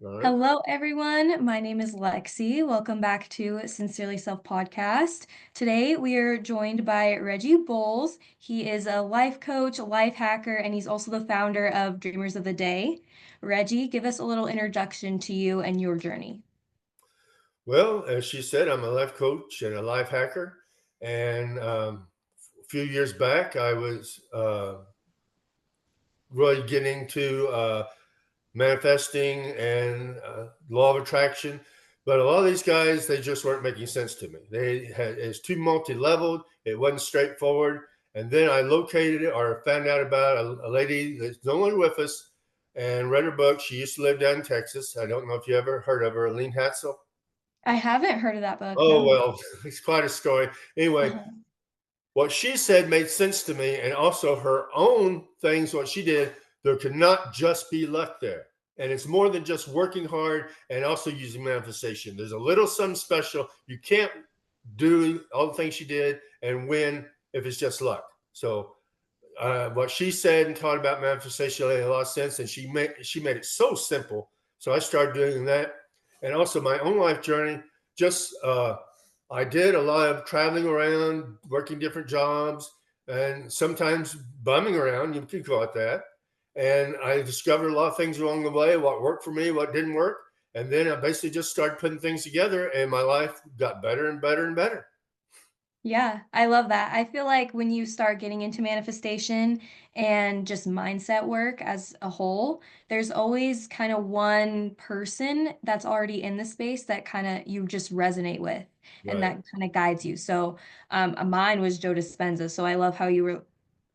All right. Hello, everyone. My name is Lexi. Welcome back to Sincerely Self podcast. Today, we are joined by Reggie Bowles. He is a life coach, a life hacker, and he's also the founder of Dreamers of the Day. Reggie, give us a little introduction to you and your journey. Well, as she said, I'm a life coach and a life hacker. And a few years back, I was really getting to manifesting and law of attraction. But a lot of these guys, they just weren't making sense to me. It's too multi-leveled. It wasn't straightforward. And then I located it or found out about a lady that's no longer with us and read her book. She used to live down in Texas. I don't know if you ever heard of her, Aline Hatzel. I haven't heard of that book, Oh, no. well, it's quite a story. Anyway, Uh-huh. what she said made sense to me, and also her own things, what she did, there could not just be luck there. And it's more than just working hard and also using manifestation. There's a little something special. You can't do all the things she did and win if it's just luck. So, what she said and taught about manifestation made a lot of sense, and she made it so simple. So I started doing that, and also my own life journey. Just I did a lot of traveling around, working different jobs, and sometimes bumming around. You can call it that. And I discovered a lot of things along the way, what worked for me, what didn't work, and then I basically just started putting things together, and my life got better and better and better. Yeah, I love that. I feel like when you start getting into manifestation and just mindset work as a whole, there's always kind of one person that's already in the space that kind of you just resonate with and Right. that kind of guides you. So, mine was Joe Dispenza. So I love how you were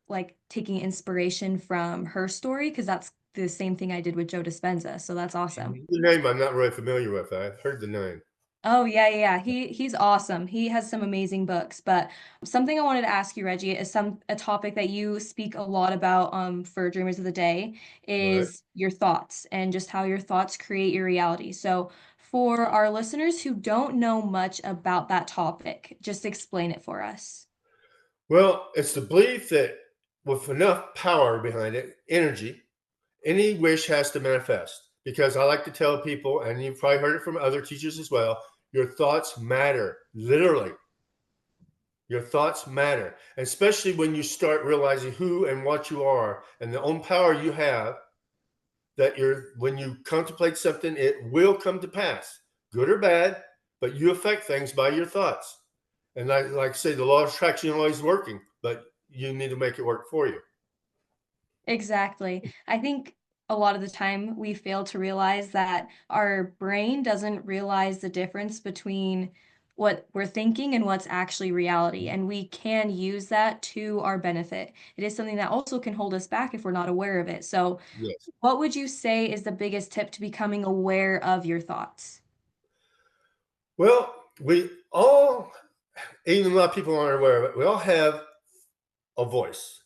like taking inspiration from her story because that's the same thing I did with Joe Dispenza. So that's awesome. The name I'm not really familiar with. I've heard the name. Oh yeah, yeah, yeah. He's awesome. He has some amazing books. But something I wanted to ask you, Reggie, is a topic that you speak a lot about for Dreamers of the Day Right. is your thoughts and just how your thoughts create your reality. So for our listeners who don't know much about that topic, just explain it for us. Well, it's the belief that with enough power behind it, energy, any wish has to manifest. Because I like to tell people, and you've probably heard it from other teachers as well, your thoughts matter. Literally, your thoughts matter. Especially when you start realizing who and what you are and the own power you have, that when you contemplate something, it will come to pass, good or bad, but you affect things by your thoughts. And like I say, the law of attraction is always working, but you need to make it work for you. Exactly. I think a lot of the time we fail to realize that our brain doesn't realize the difference between what we're thinking and what's actually reality. And we can use that to our benefit. It is something that also can hold us back if we're not aware of it. So, Yes. what would you say is the biggest tip to becoming aware of your thoughts? Well, we all, even a lot of people aren't aware of it, we all have a voice.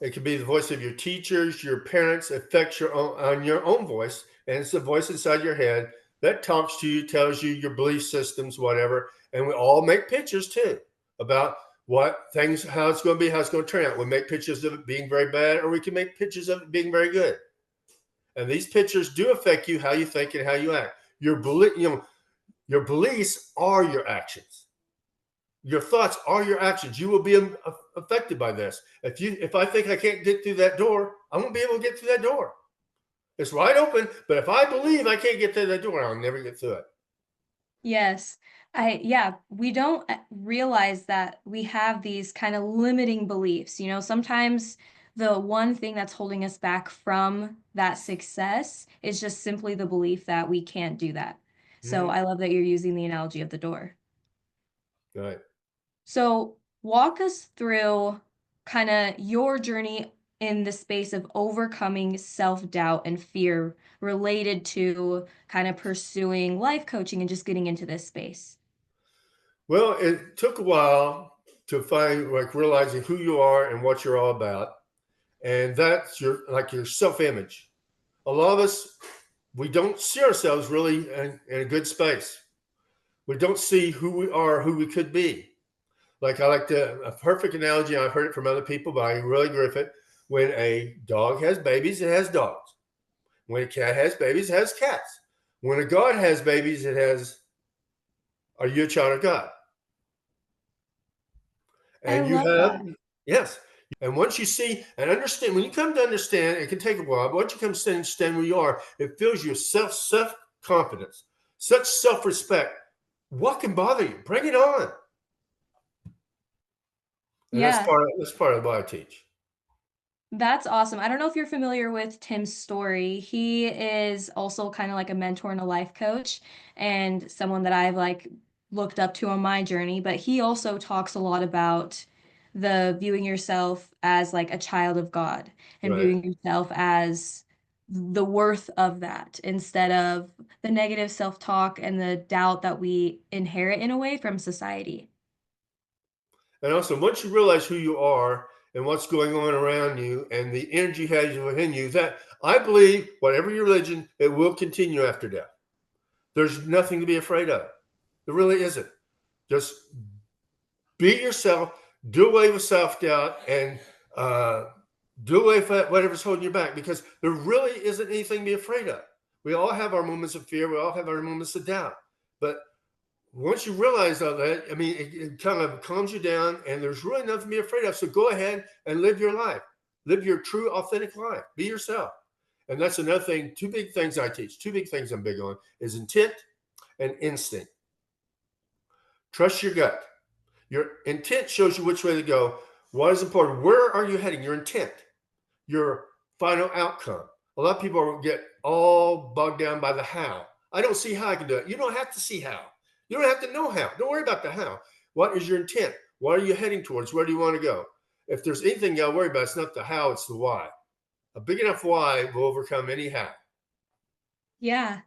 It could be the voice of your teachers, your parents, affects on your own voice, and it's the voice inside your head that talks to you, tells you your belief systems, whatever. And we all make pictures too about what things, how it's going to be, how it's going to turn out. We make pictures of it being very bad, or we can make pictures of it being very good. And these pictures do affect you, how you think and how you act. Your beliefs are your actions. Your thoughts are your actions. You will be affected by this. If I think I can't get through that door, I won't be able to get through that door. It's wide open, but if I believe I can't get through that door, I'll never get through it. Yes. Yeah, we don't realize that we have these kind of limiting beliefs. Sometimes the one thing that's holding us back from that success is just simply the belief that we can't do that. So Mm-hmm. I love that you're using the analogy of the door. Right. So walk us through kind of your journey in the space of overcoming self-doubt and fear related to kind of pursuing life coaching and just getting into this space. Well, it took a while to find, like, realizing who you are and what you're all about, and that's your self image. A lot of us, we don't see ourselves really in a good space. We don't see who we are, who we could be. Like, I like a perfect analogy. I've heard it from other people, but I really agree with it. When a dog has babies, it has dogs. When a cat has babies, it has cats. When a God has babies, it has, are you a child of God? I And you love have, that. yes. And once you see and understand, when you come to understand, it can take a while, but once you come to understand where you are, it fills you with self confidence, such self respect. What can bother you? Bring it on. And Yeah. that's part of what I teach. That's awesome. I don't know if you're familiar with Tim's story. He is also kind of like a mentor and a life coach and someone that I've like looked up to on my journey, but he also talks a lot about the viewing yourself as like a child of God and Right. viewing yourself as the worth of that instead of the negative self-talk and the doubt that we inherit in a way from society. And also, once you realize who you are and what's going on around you and the energy has within you, that I believe, whatever your religion, it will continue after death. There's nothing to be afraid of. There really isn't. Just be yourself, do away with self doubt, and uh, do away with whatever's holding you back because there really isn't anything to be afraid of. We all have our moments of fear, we all have our moments of doubt. But once you realize all that, I mean, it kind of calms you down, and there's really nothing to be afraid of. So go ahead and live your life, live your true, authentic life, be yourself. And that's another thing. Two big things I teach, two big things I'm big on is intent and instinct. Trust your gut. Your intent shows you which way to go. What is important? Where are you heading? Your intent, your final outcome. A lot of people get all bogged down by the how. I don't see how I can do it. You don't have to see how. You don't have to know how. Don't worry about the how. What is your intent? What are you heading towards? Where do you want to go? If there's anything you got to worry about, it's not the how, it's the why. A big enough why will overcome any how. Yeah.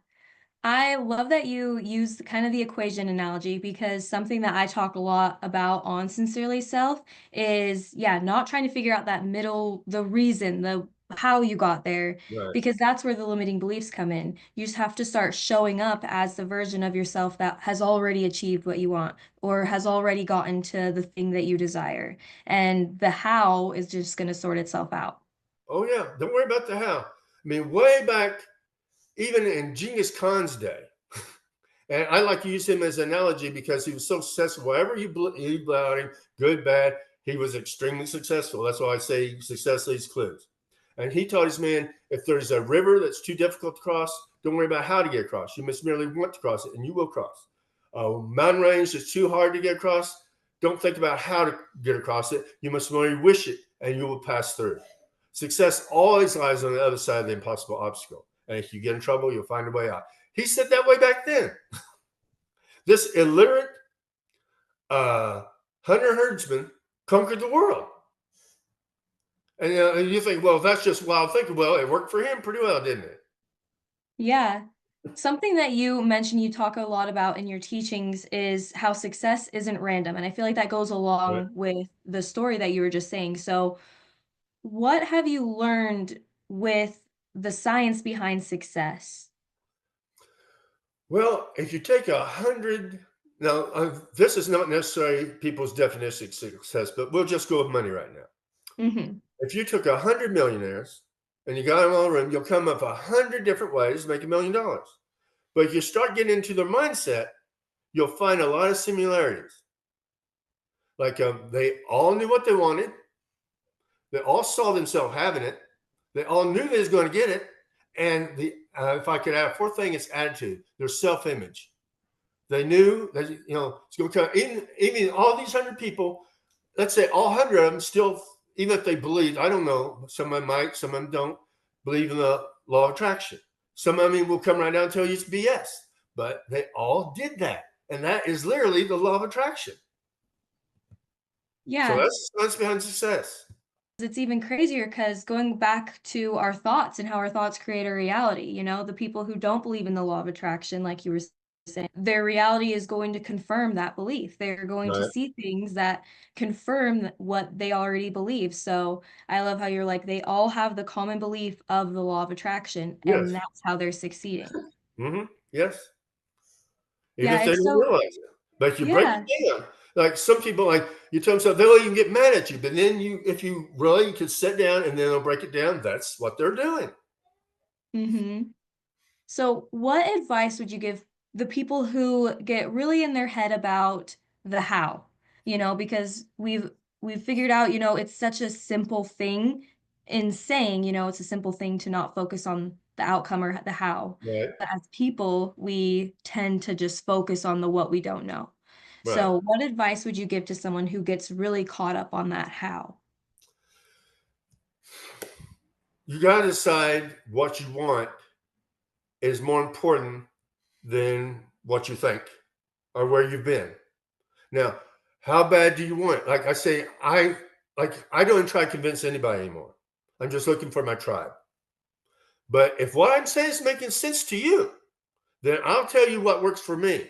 I love that you use kind of the equation analogy because something that I talk a lot about on Sincerely Self is, yeah, not trying to figure out that middle, the reason, the how you got there, Right. because that's where the limiting beliefs come in. You just have to start showing up as the version of yourself that has already achieved what you want or has already gotten to the thing that you desire. And the how is just going to sort itself out. Oh, yeah. Don't worry about the how. I mean, way back, even in Genghis Khan's day, and I like to use him as an analogy because he was so successful. Whatever you believe about him, good, bad, he was extremely successful. That's why I say success leaves clues. And he taught his men if there's a river that's too difficult to cross, don't worry about how to get across. You must merely want to cross it, and you will cross. A mountain range that's too hard to get across, don't think about how to get across it. You must merely wish it, and you will pass through. Success always lies on the other side of the impossible obstacle. And if you get in trouble, you'll find a way out. He said that way back then. This illiterate hunter herdsman conquered the world. And you think, well, that's just wild thinking. Well, it worked for him pretty well, didn't it? Yeah. Something that you mentioned you talk a lot about in your teachings is how success isn't random. And I feel like that goes Right. along with the story that you were just saying. So, what have you learned with the science behind success? Well, if you take 100, now this is not necessarily people's definition of success, but we'll just go with money right now. Hmm. If you took 100 millionaires and you got them all in a room, you'll come up 100 different ways to make $1 million. But if you start getting into their mindset, you'll find a lot of similarities. Like they all knew what they wanted. They all saw themselves having it. They all knew they was going to get it. And the if I could add a fourth thing, it's attitude. Their self-image. They knew that it's going to come. Even all these 100 people, let's say all 100 of them still, even if they believed, I don't know, some of them might, some of them don't believe in the law of attraction. Some of them will come right down and tell you it's BS, but they all did that, and that is literally the law of attraction. So Yeah. that's behind success. It's even crazier because going back to our thoughts and how our thoughts create a reality, the people who don't believe in the law of attraction, like you were saying, their reality is going to confirm that belief. They're going to Right. see things that confirm what they already believe. So I love how you're like, they all have the common belief of the law of attraction, Yes. and that's how they're succeeding. Yes. Even Yeah, if they it's don't so, realize it. But if you break yeah. it down, like some people, like you tell them something, they'll even get mad at you. But then if you really could sit down and then they'll break it down, that's what they're doing. Hmm. So, what advice would you give the people who get really in their head about the how? Because we've figured out, it's such a simple thing in saying, it's a simple thing to not focus on the outcome or the how. Right, But as people, we tend to just focus on the what we don't know. right. So, what advice would you give to someone who gets really caught up on that how? You got to decide what you want is more important than what you think or where you've been. Now, how bad do you want it? Like I say, I don't try to convince anybody anymore. I'm just looking for my tribe. But if what I'm saying is making sense to you, then I'll tell you what works for me.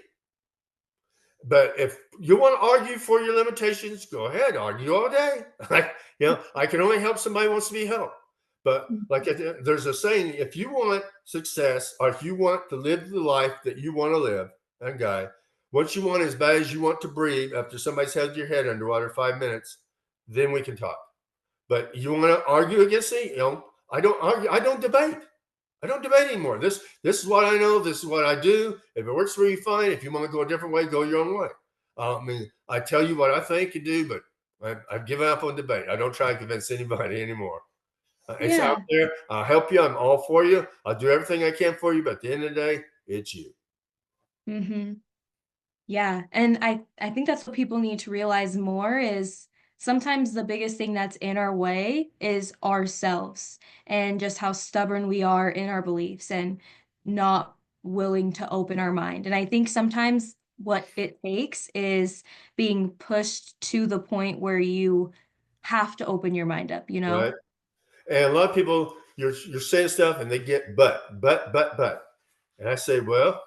But if you want to argue for your limitations, go ahead, argue all day. I can only help somebody who wants to be helped. But like there's a saying: if you want success, or if you want to live the life that you want to live, and guy, what you want as bad as you want to breathe after somebody's held your head underwater 5 minutes, then we can talk. But you want to argue against me? I don't argue. I don't debate. I don't debate anymore. This is what I know. This is what I do. If it works for you, fine. If you want to go a different way, go your own way. I mean, I tell you what I think you do, but I've given up on debate. I don't try to convince anybody anymore. It's out Yeah. there. I'll help you. I'm all for you. I'll do everything I can for you. But at the end of the day, it's you. Mm-hmm. Yeah, and I think that's what people need to realize more is sometimes the biggest thing that's in our way is ourselves and just how stubborn we are in our beliefs and not willing to open our mind. And I think sometimes what it takes is being pushed to the point where you have to open your mind up, you Right. know? And a lot of people, you're saying stuff, and they get but. And I say, well,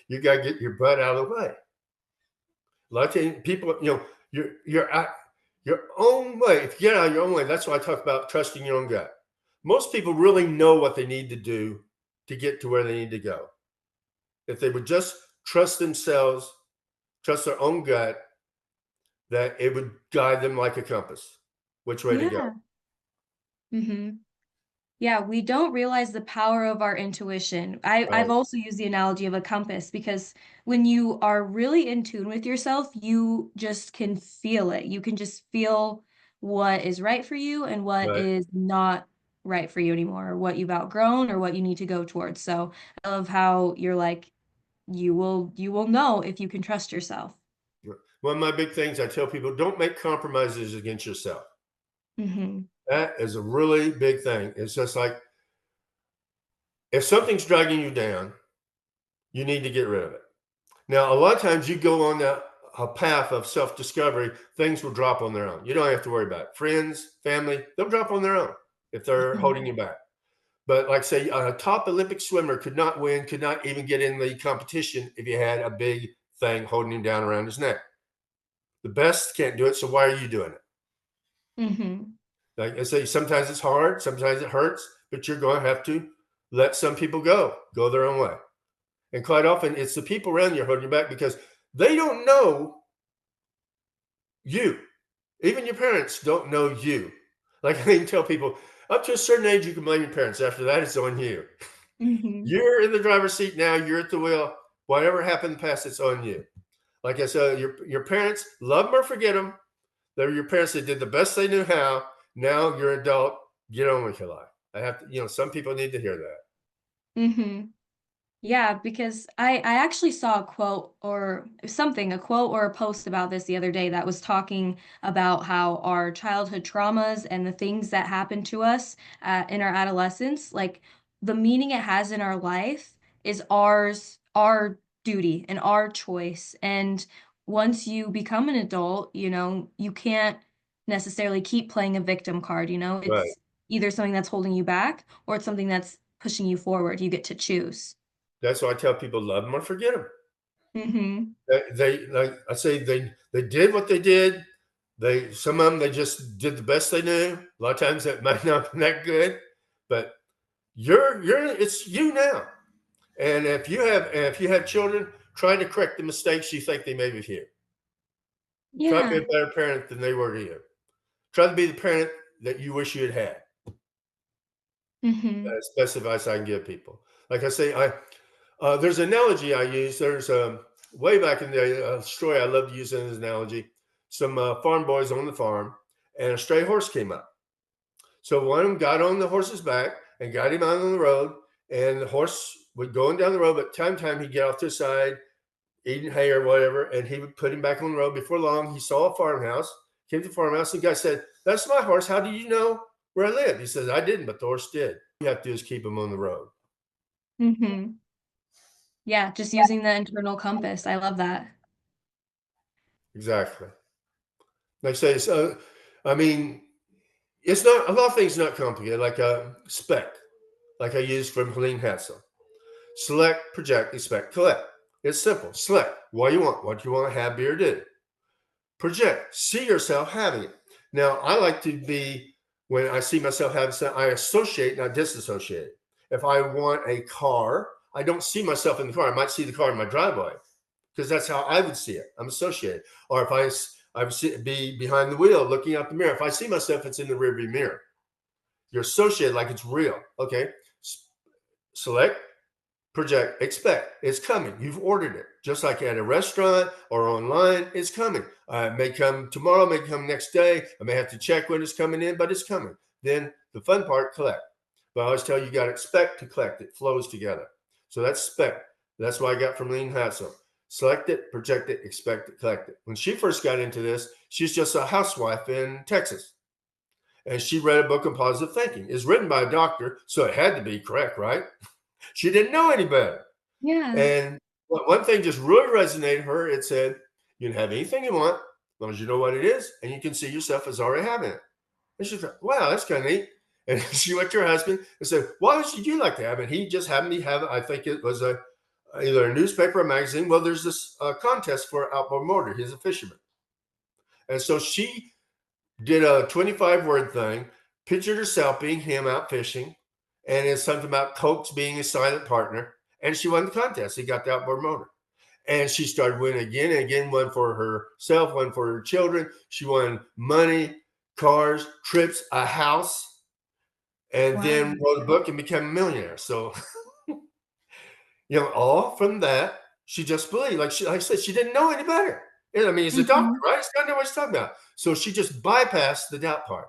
you got to get your butt out of the way. A lot of times people, you're at your own way. If you get out of your own way, that's why I talk about trusting your own gut. Most people really know what they need to do to get to where they need to go. If they would just trust themselves, trust their own gut, that it would guide them like a compass, which way to go. Yeah. Mhm. Yeah, we don't realize the power of our intuition. I've Right, also used the analogy of a compass because when you are really in tune with yourself, you just can feel it. You can just feel what is right for you and what right. is not right for you anymore, or what you've outgrown or what you need to go towards. So I love how you're like, you will know if you can trust yourself. One of my big things I tell people: don't make compromises against yourself. Hmm. That is a really big thing. It's just like if something's dragging you down, you need to get rid of it. Now, a lot of times you go on a path of self discovery, things will drop on their own. You don't have to worry about it. Friends, family, they'll drop on their own if they're holding you back. But like say a top Olympic swimmer could not win, could not even get in the competition if he had a big thing holding him down around his neck. The best can't do it, so why are you doing it? Hmm. Like I say, sometimes it's hard, sometimes it hurts, but you're going to have to let some people go their own way. And quite often, it's the people around you holding you back because they don't know you. Even your parents don't know you. Like I can tell people, up to a certain age, you can blame your parents. After that, it's on you. Hmm. You're in the driver's seat now. You're at the wheel. Whatever happened in the past, it's on you. Like I said, your parents, love them or forget them. They're your parents that did the best they knew how. Now you're an adult. Get on with your life. I have to, some people need to hear that. Hmm. Yeah, because I actually saw a quote or something, a quote or a post about this the other day that was talking about how our childhood traumas and the things that happen to us in our adolescence, like the meaning it has in our life is our duty and our choice. And once you become an adult, you can't necessarily keep playing a victim card, Right. it's either something that's holding you back or it's something that's pushing you forward. You get to choose. That's why I tell people love them or forget them. Mhm. They like I say they did what they did. They some of them they just did the best they knew. A lot of times that might not be that good, but you're it's you now. And if you have children, try to correct the mistakes you think they made with you. Try to be a Yeah. better parent than they were to you. Try to be the parent that you wish you had had. Mhm. That's the best advice I can give people. Like I say, there's an analogy I use. There's way back in the story I love to use as an analogy. Some farm boys on the farm, and a stray horse came up. So one of them got on the horse's back and got him out on the road, and the horse would going down the road, but time to time he'd get off to the side, eating hay or whatever, and he would put him back on the road. Before long, he saw a farmhouse, came to the farmhouse, and the guy said, "That's my horse. How do you know where I live?" He says, "I didn't, but the horse did." You have to do is keep him on the road. Mhm. Yeah, just using the internal compass. I love that. Exactly. Like I say, so I mean, it's not a lot of things not complicated. Like a spec, like I used from Helene Hansel. Select, project, expect, collect. It's simple. Select what you want. What you want to have, be, or do. Project. See yourself having it. Now, I like to be, when I see myself having something, I associate, not disassociate. If I want a car, I don't see myself in the car. I might see the car in my driveway because that's how I would see it. I'm associated. Or if I would be behind the wheel looking out the mirror. If I see myself, it's in the rearview mirror. You're associated like it's real. Okay. Select, project, expect. It's coming. You've ordered it. Just like at a restaurant or online, it's coming. It may come tomorrow, may come next day. I may have to check when it's coming in, but it's coming. Then the fun part, collect. But I always tell you, you got to expect to collect. It flows together. So that's spec. That's what I got from Lean Hassel. Select it, project it, expect it, collect it. When she first got into this, she's just a housewife in Texas. And she read a book on positive thinking. It's written by a doctor, so it had to be correct, right? She didn't know any better. Yeah. And one thing just really resonated with her. It said, "You can have anything you want, as long as you know what it is, and you can see yourself as already having it." And she thought, "Wow, that's kind of neat." And she went to her husband and said, "Why would you like to have it?" He just happened to have, I think it was either a newspaper or magazine. Well, there's this contest for outboard motor. He's a fisherman. And so she did a 25-word thing, pictured herself being him out fishing, and it's something about Coates being a silent partner. And she won the contest. He got the outboard motor. And she started winning again and again, one for herself, one for her children. She won money, cars, trips, a house, and then Wow. wrote a book and became a millionaire. So, all from that, she just believed. Like I said, she didn't know any better. And I mean, he's a doctor, Mhm. right? He's got to know what he's talking about. So she just bypassed the doubt part,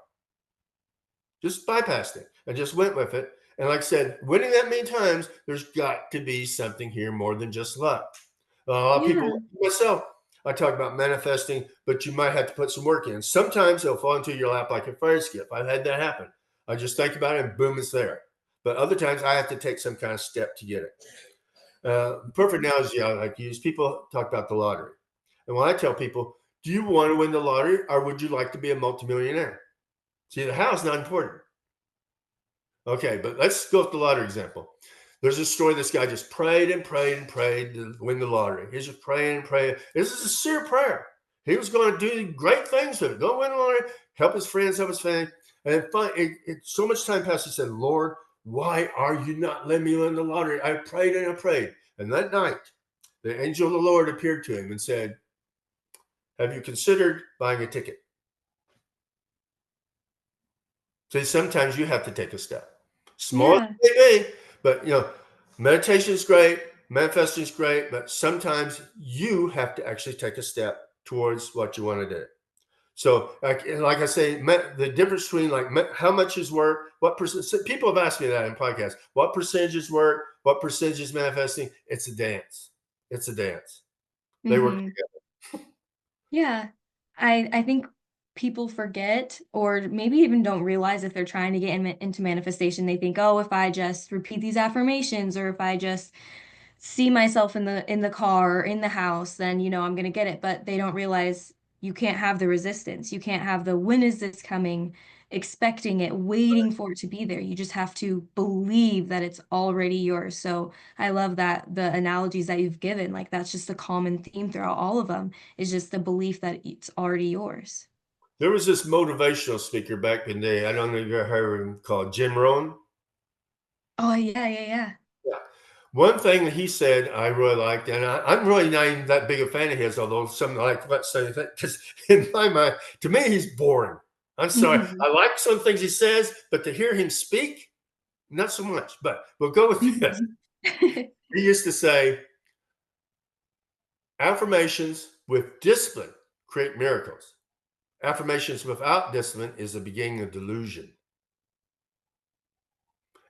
just bypassed it and just went with it. And like I said, winning that many times, there's got to be something here more than just luck. A lot of Yeah. people, myself, I talk about manifesting, but you might have to put some work in. Sometimes it'll fall into your lap like a fire skip. I've had that happen. I just think about it and boom, it's there. But other times I have to take some kind of step to get it. Perfect analogy I like to use, people talk about the lottery. And when I tell people, do you want to win the lottery or would you like to be a multimillionaire? See, the how is not important. Okay, but let's go with the lottery example. There's a story. This guy just prayed and prayed and prayed to win the lottery. He's just praying and praying. This is a sincere prayer. He was going to do great things with it. Go win the lottery, help his friends, help his family. And so much time passed. He said, "Lord, why are you not letting me win the lottery? I prayed and I prayed." And that night, the angel of the Lord appeared to him and said, "Have you considered buying a ticket?" So sometimes you have to take a step, small as Yeah. it may be, but meditation is great, manifesting is great, but sometimes you have to actually take a step towards what you want to do. So, like I say, the difference between how much is work, what percent. People have asked me that in podcasts. What percentage is work? What percentage is manifesting? It's a dance. It's a dance. They work Mhm. together. Yeah. I think people forget or maybe even don't realize if they're trying to get into manifestation, they think, "Oh, if I just repeat these affirmations or if I just see myself in the car or in the house, then, I'm gonna get it." But they don't realize you can't have the resistance. You can't have the when is this coming, expecting it, waiting for it to be there. You just have to believe that it's already yours. So I love that the analogies that you've given, like that's just a common theme throughout all of them, is just the belief that it's already yours. There was this motivational speaker back in the day. I don't know if you ever heard of him, called Jim Rohn. Oh, yeah, yeah, yeah. Yeah. One thing that he said I really liked, and I'm really not even that big a fan of his, although some like let's say that because in my mind, to me, he's boring. I'm sorry. Mhm. I like some things he says, but to hear him speak, not so much. But we'll go with this. He used to say, affirmations with discipline create miracles. Affirmations without discipline is the beginning of delusion.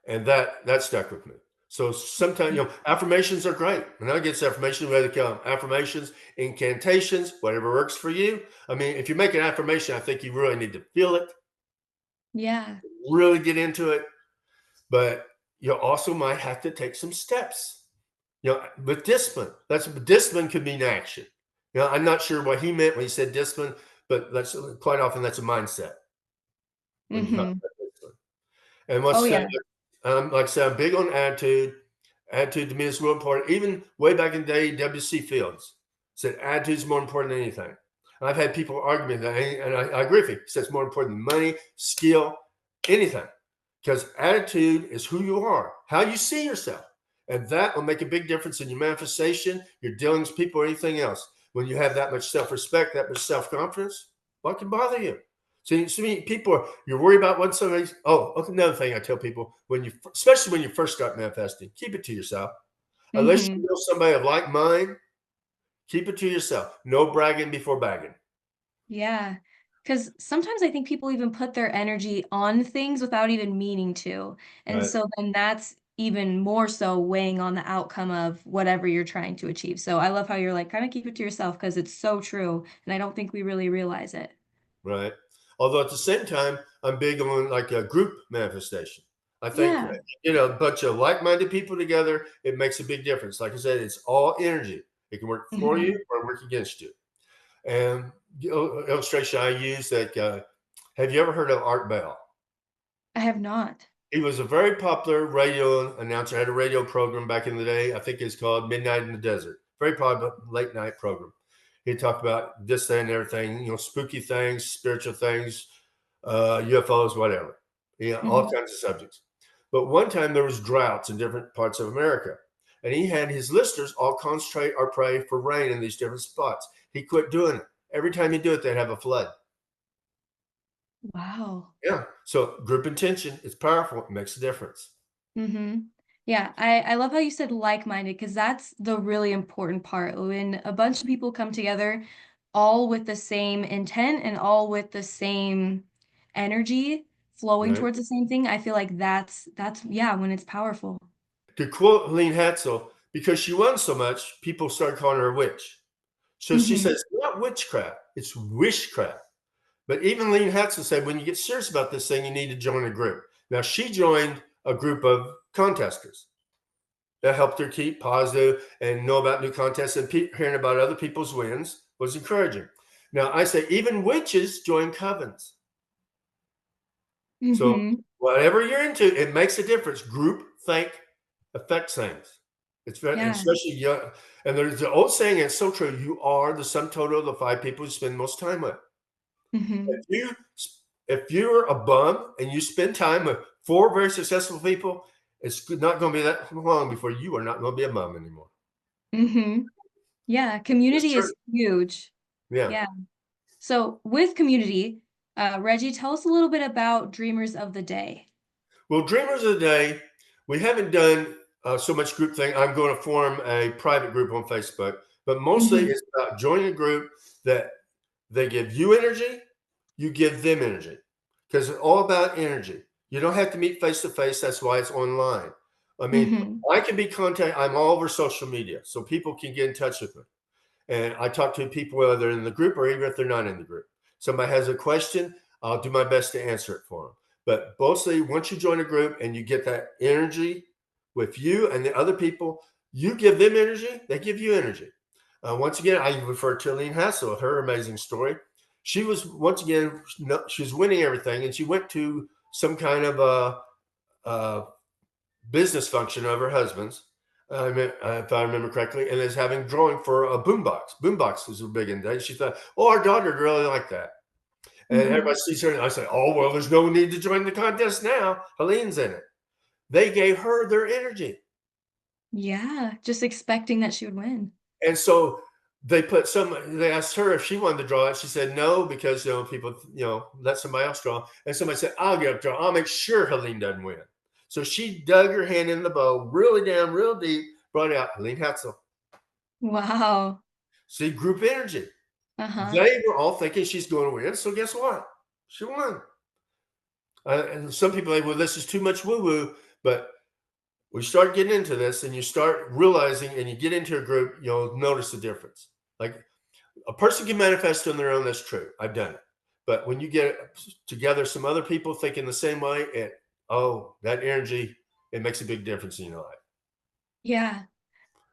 And that stuck with me. So sometimes, affirmations are great. When I get affirmations, where they come, affirmations, incantations, whatever works for you. I mean, if you make an affirmation, I think you really need to feel it, Yeah. really get into it. But you also might have to take some steps. With discipline. That's discipline could mean action. I'm not sure what he meant when he said discipline, but that's quite often that's a mindset when you talk Mhm. about discipline. And Oh, what's yeah. like I said, I'm big on attitude. Attitude to me is real important. Even way back in the day, W.C. Fields said attitude is more important than anything. And I've had people argue with that, and I agree with him. He says it's more important than money, skill, anything. Because attitude is who you are, how you see yourself. And that will make a big difference in your manifestation, your dealings with people, or anything else. When you have that much self-respect, that much self-confidence, what can bother you? See, people you're worried about what somebody's. Oh, okay, another thing I tell people especially when you first start manifesting, keep it to yourself. Unless you Mhm. know somebody of like mind, keep it to yourself. No bragging before bagging. Yeah, because sometimes I think people even put their energy on things without even meaning to, and Right, so then that's even more so weighing on the outcome of whatever you're trying to achieve. So I love how you're like, kinda keep it to yourself because it's so true, and I don't think we really realize it. right. Although at the same time, I'm big on like a group manifestation. I think Yeah. a bunch of like-minded people together, it makes a big difference. Like I said, it's all energy. It can work for you Mhm. or work against you. And illustration I use that. Have you ever heard of Art Bell? I have not. He was a very popular radio announcer. Had a radio program back in the day. I think it's called Midnight in the Desert. Very popular late night program. He talked about this, that, and everything. Spooky things, spiritual things, UFOs, whatever. All Mhm. kinds of subjects. But one time there was droughts in different parts of America, and he had his listeners all concentrate or pray for rain in these different spots. He quit doing it. Every time he do it, they'd have a flood. Wow. Yeah. So group intention is powerful. It makes a difference. Mhm. Yeah, I love how you said like-minded because that's the really important part. When a bunch of people come together, all with the same intent and all with the same energy flowing Right. towards the same thing, I feel like that's yeah, when it's powerful. To quote Helene Hatzel, because she won so much, people started calling her a witch. So she Mhm. says, not witchcraft, it's wishcraft. But even Helene Hatzel said, when you get serious about this thing, you need to join a group. Now, she joined a group of contesters that helped her keep positive and know about new contests, and hearing about other people's wins was encouraging. Now, I say even witches join covens. So Mhm. whatever you're into, it makes a difference. Group think affects things. It's very, and Yeah. especially young. And there's the old saying, and it's so true. You are the sum total of the five people you spend most time with. If Mhm. you if you're a bum and you spend time with four very successful people, it's not going to be that long before you are not going to be a bum anymore. Mhm. Yeah, It's community true. is huge. Yeah. Yeah. So, with community, Reggie, tell us a little bit about Dreamers of the Day. Well, Dreamers of the Day, we haven't done so much group thing. I'm going to form a private group on Facebook, but mostly Mhm. it's about joining a group that they give you energy, you give them energy, because it's all about energy. You don't have to meet face to face. That's why it's online. I mean, Mhm. I can be contacted. I'm all over social media, so people can get in touch with me. And I talk to people whether they're in the group or even if they're not in the group. Somebody has a question, I'll do my best to answer it for them. But mostly, once you join a group and you get that energy with you and the other people, you give them energy, they give you energy. Once again, I refer to Aline Hassel, her amazing story. She was once again, she was winning everything, and she went to some kind of a business function of her husband's, if I remember correctly, and is having drawing for a boombox. Boombox was big in day. She thought, oh, our daughter would really like that. And everybody Mhm. sees her, and I say, oh, well, there's no need to join the contest now. Helene's in it. They gave her their energy. Yeah, just expecting that she would win. And so they asked her if she wanted to draw it. She said no, because people, let somebody else draw. And somebody said, I'll get up draw. I'll make sure Helene doesn't win. So she dug her hand in the bowl, really down, real deep, brought out Helene Hatzel. Wow. See, group energy. Uh-huh. They were all thinking she's going to win. So guess what? She won. And some people say, well, this is too much woo woo. But we start getting into this and you start realizing and you get into a group, you'll notice the difference. Like a person can manifest on their own. That's true. I've done it. But when you get together some other people thinking the same way, that energy, it makes a big difference in your life. Yeah.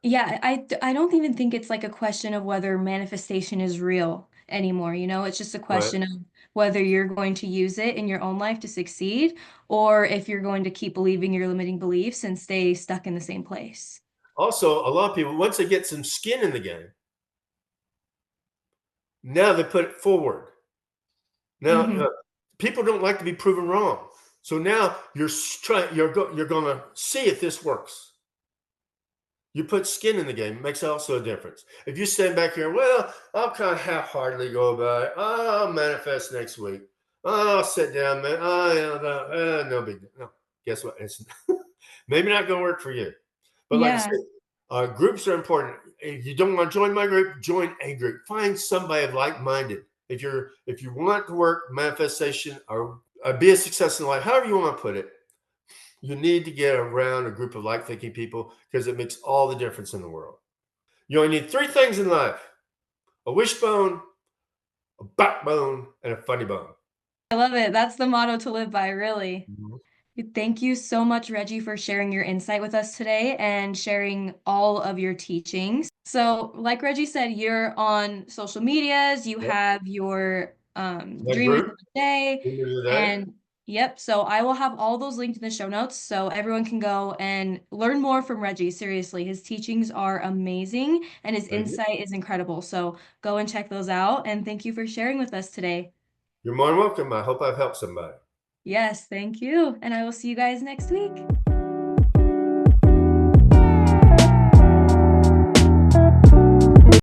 Yeah, I don't even think it's like a question of whether manifestation is real anymore, you know? It's just a Right. question of whether you're going to use it in your own life to succeed or if you're going to keep believing your limiting beliefs and stay stuck in the same place. Also, a lot of people, once they get some skin in the game, now they put it forward. Now, Mhm. people don't like to be proven wrong. So now you're going to see if this works. You put skin in the game, it makes also a difference. If you stand back here, well, I'll kind of half-heartedly go about it. Oh, I'll manifest next week. Oh, I'll sit down, man. Oh, yeah, no big deal. No, guess what? It's maybe not going to work for you. But like I Yeah. said, groups are important. If you don't want to join my group, join a group. Find somebody like-minded. If you want to work manifestation or be a success in life, however you want to put it, you need to get around a group of like-thinking people because it makes all the difference in the world. You only need three things in life: a wishbone, a backbone, and a funny bone. I love it. That's the motto to live by, really. Mhm. Thank you so much, Reggie, for sharing your insight with us today and sharing all of your teachings. So, like Reggie said, you're on social medias, you Yep. have your My dreamers group, of the day, end of the day. and yep. So, I will have all those linked in the show notes so everyone can go and learn more from Reggie. Seriously, his teachings are amazing and his Thank you. insight is incredible. So, go and check those out. And thank you for sharing with us today. You're more than welcome. I hope I've helped somebody. Yes, thank you. And I will see you guys next week.